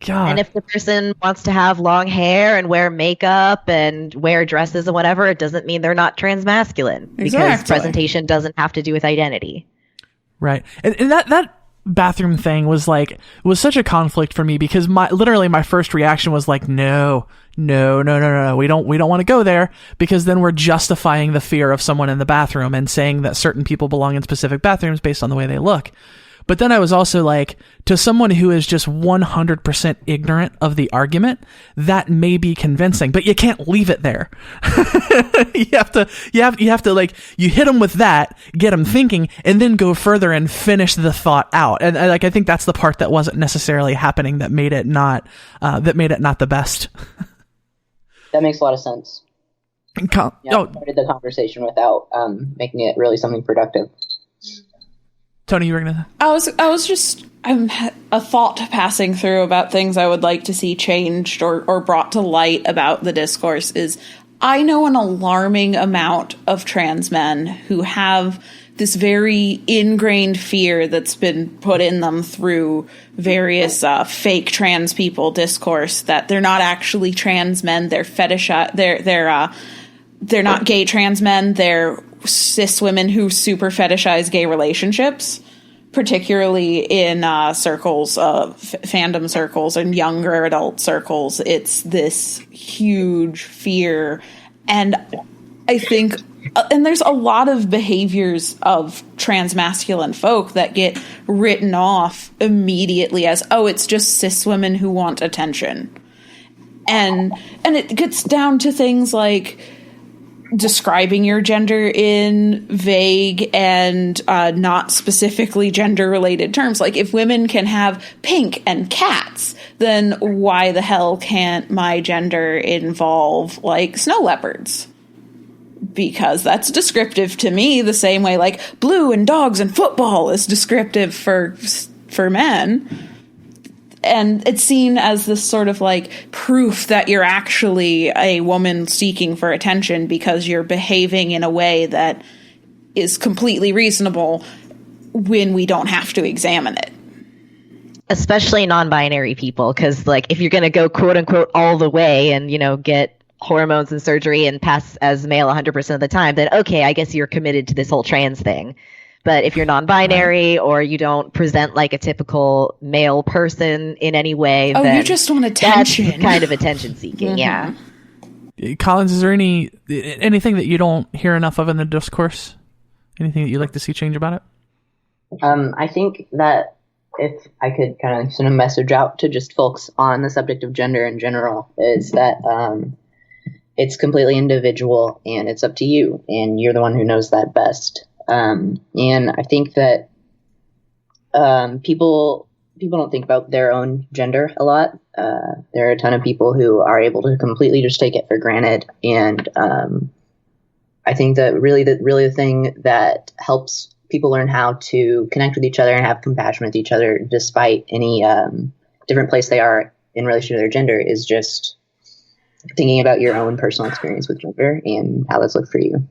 God.
And if the person wants to have long hair and wear makeup and wear dresses and whatever, it doesn't mean they're not transmasculine. Because presentation doesn't have to do with identity. Right.
And that bathroom thing was such a conflict for me, because my first reaction was like, no, we don't want to go there, because then we're justifying the fear of someone in the bathroom and saying that certain people belong in specific bathrooms based on the way they look. But then I was also like, to someone who is just 100% ignorant of the argument, that may be convincing, but you can't leave it there. you have to like, you hit them with that, get them thinking, and then go further and finish the thought out. And I think that's the part that wasn't necessarily happening that made it not the best.
That makes a lot of sense. Started the conversation without making it really something productive.
Tony, you were gonna.
I'm a thought passing through about things I would like to see changed or brought to light about the discourse is, I know an alarming amount of trans men who have this very ingrained fear that's been put in them through various fake trans people discourse, that they're not actually trans men, they're they're not gay trans men, they're cis women who super fetishize gay relationships, particularly in circles of fandom circles and younger adult circles. It's this huge fear. And I think, and there's a lot of behaviors of transmasculine folk that get written off immediately as, oh, it's just cis women who want attention. And it gets down to things like describing your gender in vague and not specifically gender-related terms. Like, if women can have pink and cats, then why the hell can't my gender involve, like, snow leopards? Because that's descriptive to me the same way, like, blue and dogs and football is descriptive for men. And it's seen as this sort of like proof that you're actually a woman seeking for attention because you're behaving in a way that is completely reasonable when we don't have to examine it.
Especially non-binary people, because like if you're going to go quote unquote all the way and, get hormones and surgery and pass as male 100% of the time, then okay, I guess you're committed to this whole trans thing. But if you're non-binary or you don't present like a typical male person in any way, then
you just want attention.
That's kind of attention seeking, yeah.
Collins, is there anything that you don't hear enough of in the discourse? Anything that you'd like to see change about it?
I think that if I could kind of send a message out to just folks on the subject of gender in general, is that it's completely individual and it's up to you, and you're the one who knows that best. And I think that people don't think about their own gender a lot. There are a ton of people who are able to completely just take it for granted, and I think that really the thing that helps people learn how to connect with each other and have compassion with each other, despite any different place they are in relation to their gender, is just thinking about your own personal experience with gender and how that's looked for you.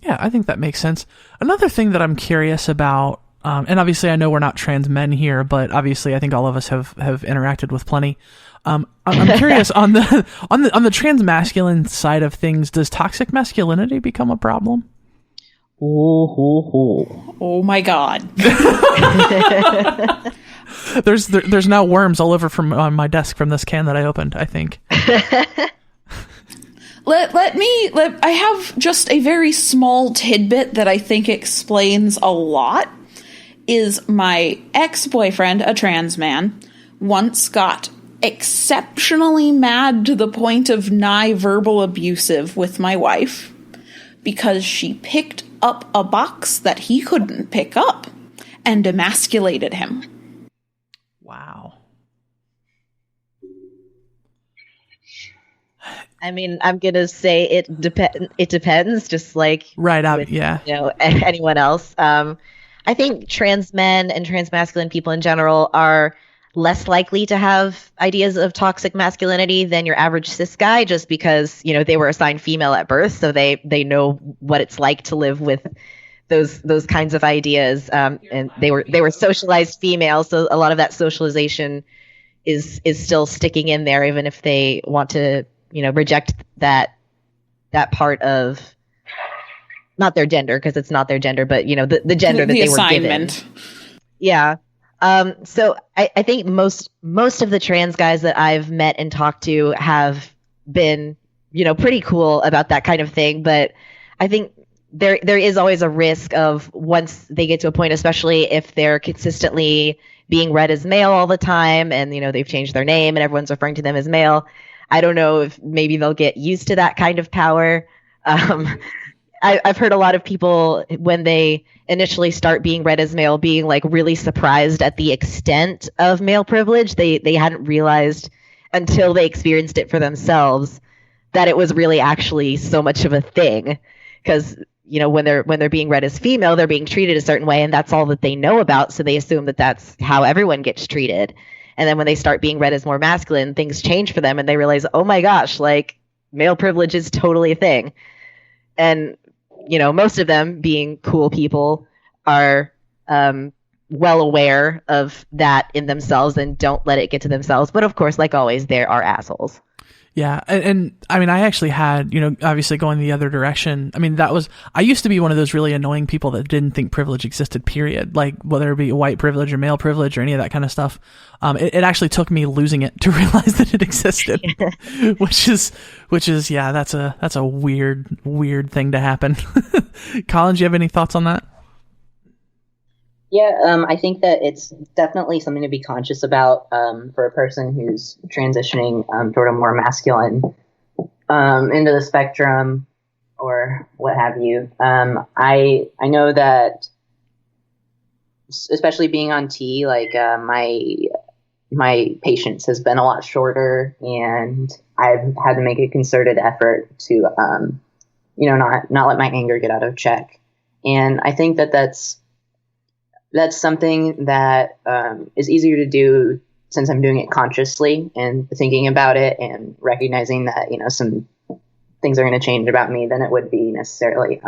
Yeah, I think that makes sense. Another thing that I'm curious about, and obviously I know we're not trans men here, but obviously I think all of us have interacted with plenty. I'm curious on the transmasculine side of things, does toxic masculinity become a problem?
Oh my God.
There's now worms all over from on my desk from this can that I opened, I think.
I have just a very small tidbit that I think explains a lot. Is my ex-boyfriend, a trans man, once got exceptionally mad to the point of nigh verbal abusive with my wife because she picked up a box that he couldn't pick up and emasculated him.
Wow.
I mean, I'm gonna say it depends, just like
right out,
with,
yeah.
Anyone else. I think trans men and transmasculine people in general are less likely to have ideas of toxic masculinity than your average cis guy, just because they were assigned female at birth, so they know what it's like to live with those kinds of ideas, and they were socialized female, so a lot of that socialization is still sticking in there, even if they want to reject that part of not their gender, because it's not their gender, but the gender that they were given. Yeah. So I think most of the trans guys that I've met and talked to have been pretty cool about that kind of thing, but I think there is always a risk of, once they get to a point, especially if they're consistently being read as male all the time, and they've changed their name and everyone's referring to them as male. I don't know if maybe they'll get used to that kind of power. I've heard a lot of people, when they initially start being read as male, being like really surprised at the extent of male privilege. They hadn't realized until they experienced it for themselves that it was really actually so much of a thing. Because when they're being read as female, they're being treated a certain way, and that's all that they know about. So they assume that that's how everyone gets treated. And then when they start being read as more masculine, things change for them, and they realize, oh my gosh, like male privilege is totally a thing. And most of them, being cool people, are well aware of that in themselves and don't let it get to themselves. But of course, like always, there are assholes.
Yeah. And I mean, I actually had, obviously going the other direction. I mean, I used to be one of those really annoying people that didn't think privilege existed, period. Like, whether it be white privilege or male privilege or any of that kind of stuff. It actually took me losing it to realize that it existed, which is, yeah, that's a weird thing to happen. Colin, do you have any thoughts on that?
Yeah, I think that it's definitely something to be conscious about for a person who's transitioning toward a more masculine into the spectrum or what have you. I know that, especially being on T, like my patience has been a lot shorter, and I've had to make a concerted effort to not let my anger get out of check. And I think that that's something that is easier to do since I'm doing it consciously and thinking about it and recognizing that, some things are going to change about me than it would be necessarily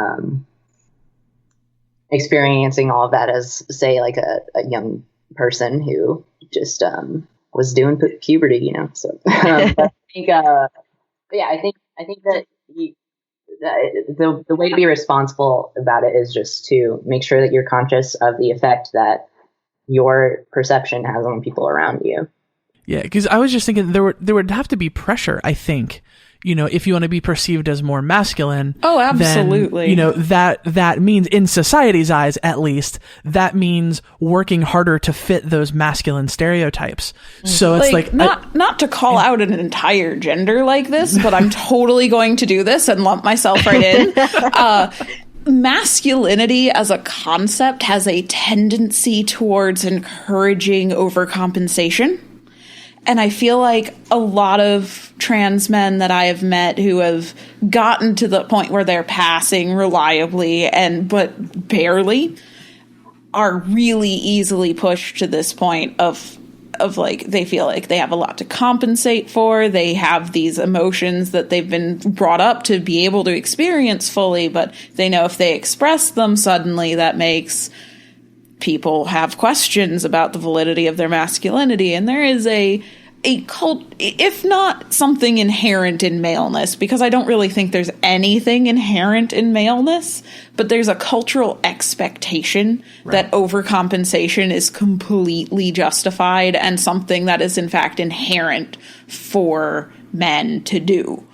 experiencing all of that as, say, like a young person who just was doing puberty, So but I think, I think that the way to be responsible about it is just to make sure that you're conscious of the effect that your perception has on people around you.
Yeah, because I was just thinking there would have to be pressure, I think, if you want to be perceived as more masculine,
Oh, absolutely.
then, that means, in society's eyes at least, that means working harder to fit those masculine stereotypes. So it's like
not to call out an entire gender like this, but I'm totally going to do this and lump myself right in. Masculinity as a concept has a tendency towards encouraging overcompensation. And I feel like a lot of trans men that I have met who have gotten to the point where they're passing reliably but barely are really easily pushed to this point of like, they feel like they have a lot to compensate for. They have these emotions that they've been brought up to be able to experience fully, but they know if they express them suddenly, that makes people have questions about the validity of their masculinity. And there is a cult, if not something inherent in maleness, because I don't really think there's anything inherent in maleness, but there's a cultural expectation that overcompensation is completely justified and something that is in fact inherent for men to do.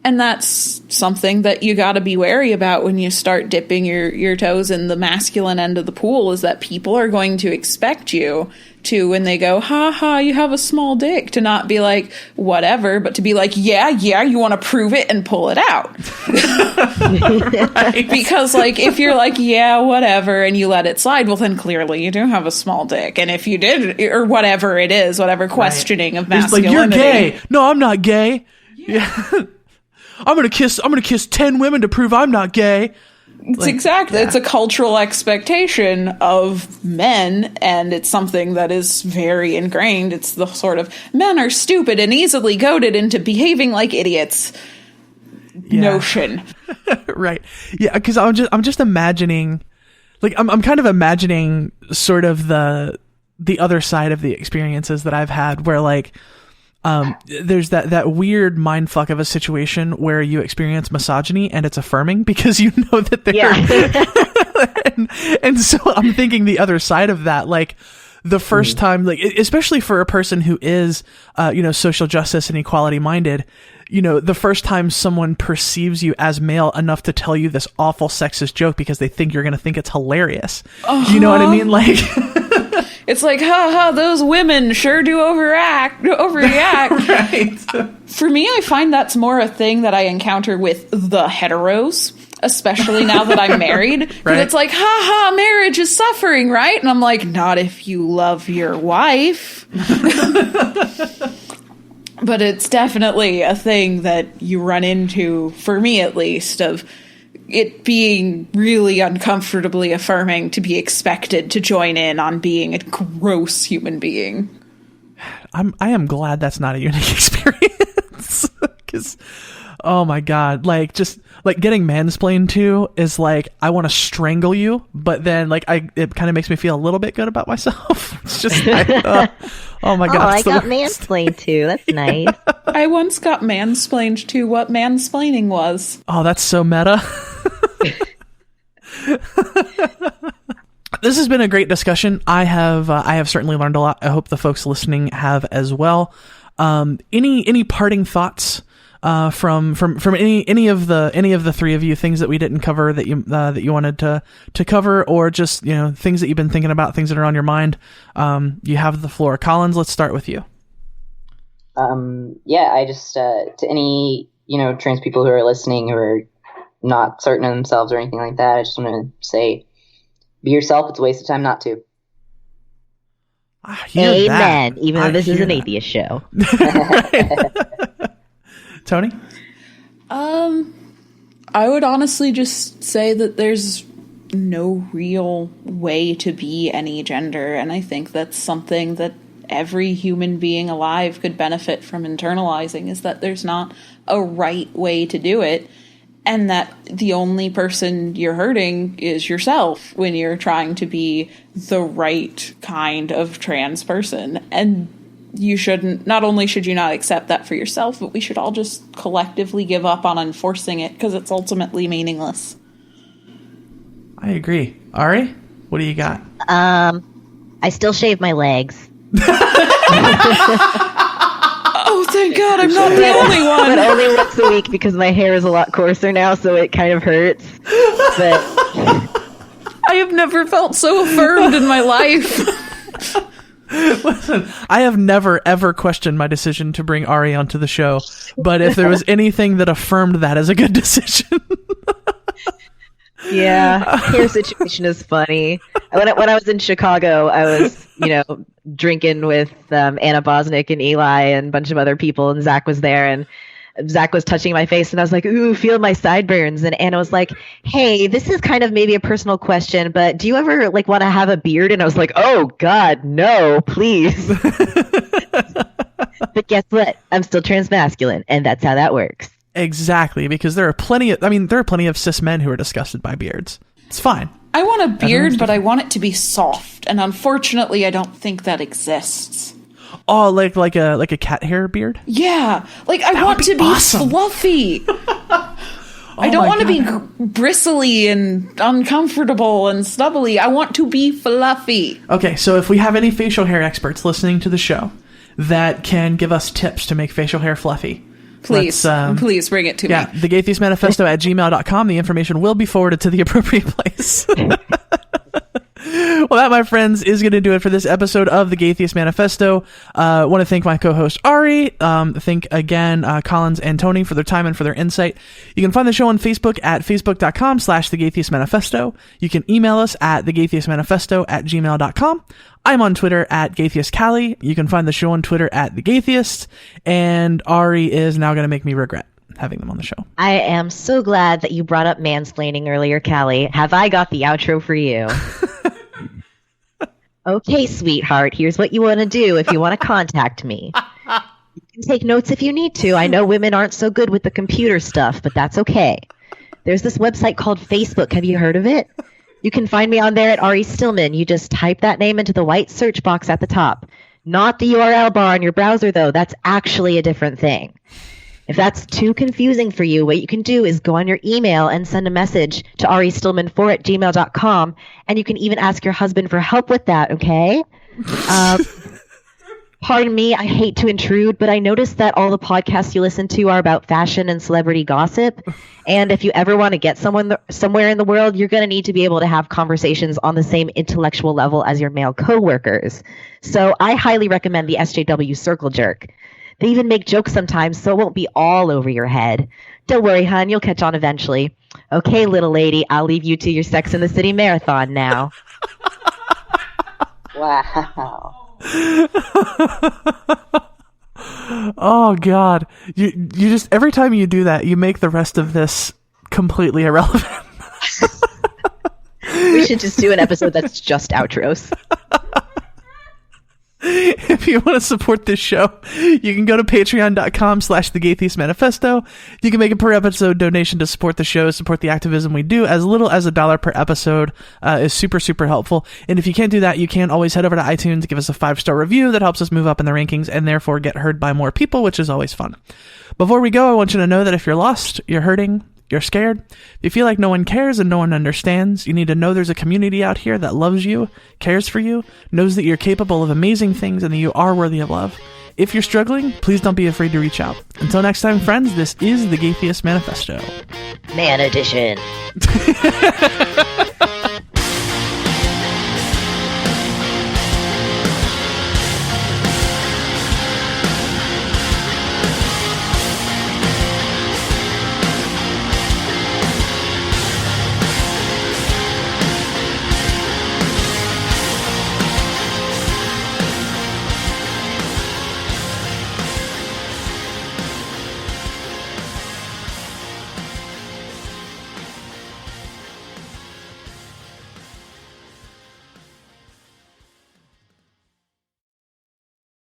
And that's something that you got to be wary about when you start dipping your toes in the masculine end of the pool, is that people are going to expect you to, when they go, ha ha, you have a small dick, to not be like, whatever, but to be like, yeah, you want to prove it and pull it out. Right? Because, like, if you're like, yeah, whatever, and you let it slide, well, then clearly you do have a small dick. And if you did, or whatever it is, whatever questioning of masculinity.
It's like, you're gay. No, I'm not gay. Yeah. I'm gonna kiss 10 women to prove I'm not gay.
It's it's a cultural expectation of men, and it's something that is very ingrained. It's the sort of, men are stupid and easily goaded into behaving like idiots notion.
Right. Yeah, because I'm just imagining, like, I'm kind of imagining sort of the other side of the experiences that I've had, where, like, there's that weird mindfuck of a situation where you experience misogyny and it's affirming because you know that they're and so I'm thinking the other side of that, like, the first time, like, especially for a person who is social justice and equality minded, the first time someone perceives you as male enough to tell you this awful sexist joke because they think you're going to think it's hilarious. You know what I mean? Like,
it's like, ha ha, those women sure do overreact.
Right.
For me, I find that's more a thing that I encounter with the heteros, especially now that I'm married. Because it's like, ha ha, marriage is suffering, right? And I'm like, not if you love your wife. But it's definitely a thing that you run into, for me at least, of it being really uncomfortably affirming to be expected to join in on being a gross human being.
I am glad that's not a unique experience, because, oh my God, like, just like getting mansplained to is like, I want to strangle you, but then, like, it kind of makes me feel a little bit good about myself. It's just, oh my God.
I got mansplained to. That's nice.
I once got mansplained to what mansplaining was.
Oh, that's so meta. This has been a great discussion. I have certainly learned a lot. I hope the folks listening have as well. Any parting thoughts from any of the three of you, things that we didn't cover that you wanted to cover, or just things that you've been thinking about, things that are on your mind? You have the floor. Collins, let's start with you.
I just to any trans people who are listening who are not certain of themselves or anything like that, I just want to say, be yourself. It's a waste of time not to.
Amen. Even though this is an atheist show.
Tony?
I would honestly just say that there's no real way to be any gender, and I think that's something that every human being alive could benefit from internalizing, is that there's not a right way to do it, and that the only person you're hurting is yourself when you're trying to be the right kind of trans person. And you shouldn't, not only should you not accept that for yourself, but we should all just collectively give up on enforcing it, because it's ultimately meaningless.
I agree. Ari, what do you got?
I still shave my legs.
Oh, thank God. God, I'm not the only
But
one.
only once a week because my hair is a lot coarser now, so it kind of hurts. But
I have never felt so affirmed in my life.
Listen, I have never ever questioned my decision to bring Ari onto the show, but if there was anything that affirmed that as a good decision.
yeah, hair situation is funny. When I was in Chicago, I was, drinking with Anna Bosnick and Eli and a bunch of other people, and Zach was there, and Zach was touching my face, and I was like, ooh, feel my sideburns. And Anna was like, hey, this is kind of maybe a personal question, but do you ever want to have a beard? And I was like, oh God, no, please. But guess what? I'm still transmasculine, and that's how that works.
Exactly, because there are plenty of cis men who are disgusted by beards. It's fine.
I want a beard, but I want it to be soft, and unfortunately, I don't think that exists.
Oh, like a cat hair beard?
Yeah, I want to be
awesome.
Fluffy. I don't want to be bristly and uncomfortable and stubbly. I want to be fluffy.
Okay, so if we have any facial hair experts listening to the show that can give us tips to make facial hair fluffy,
please bring it to me.
Yeah, the Gaytheist Manifesto at gmail.com. The information will be forwarded to the appropriate place. Well, that, my friends, is going to do it for this episode of the Gaytheist Manifesto. I want to thank my co-host Ari. Thank again Collins and Tony for their time and for their insight. You can find the show on Facebook at facebook.com/The Gaytheist Manifesto. You can email us at thegaytheistmanifesto@gmail.com. I'm on Twitter at GaytheistCallie. You can find the show on Twitter at The Gaytheist. And Ari is now going to make me regret having them on the show.
I am so glad that you brought up mansplaining earlier, Callie. Have I got the outro for you? Okay, sweetheart, here's what you want to do if you want to contact me. You can take notes if you need to. I know women aren't so good with the computer stuff, but that's okay. There's this website called Facebook. Have you heard of it? You can find me on there at Ari Stillman. You just type that name into the white search box at the top. Not the URL bar in your browser, though. That's actually a different thing. If that's too confusing for you, what you can do is go on your email and send a message to aristillman4@gmail.com, and you can even ask your husband for help with that, okay? Pardon me, I hate to intrude, but I noticed that all the podcasts you listen to are about fashion and celebrity gossip, and if you ever want to get somewhere in the world, you're going to need to be able to have conversations on the same intellectual level as your male coworkers. So I highly recommend the SJW Circle Jerk. They even make jokes sometimes, so it won't be all over your head. Don't worry, hon, you'll catch on eventually. Okay, little lady, I'll leave you to your Sex in the City marathon now.
Wow.
Oh God, you just, every time you do that, you make the rest of this completely irrelevant.
We should just do an episode that's just outros.
If you want to support this show, you can go to patreon.com/The Gaytheist Manifesto. You can make a per episode donation to support the show, support the activism we do. As little as $1 per episode is super, super helpful. And if you can't do that, you can always head over to iTunes, give us a 5-star review. That helps us move up in the rankings and therefore get heard by more people, which is always fun. Before we go, I want you to know that if you're lost, you're hurting, you're scared, if you feel like no one cares and no one understands, you need to know there's a community out here that loves you, cares for you, knows that you're capable of amazing things and that you are worthy of love. If you're struggling, please don't be afraid to reach out. Until next time, friends, this is the Gaytheist Manifesto.
Man edition.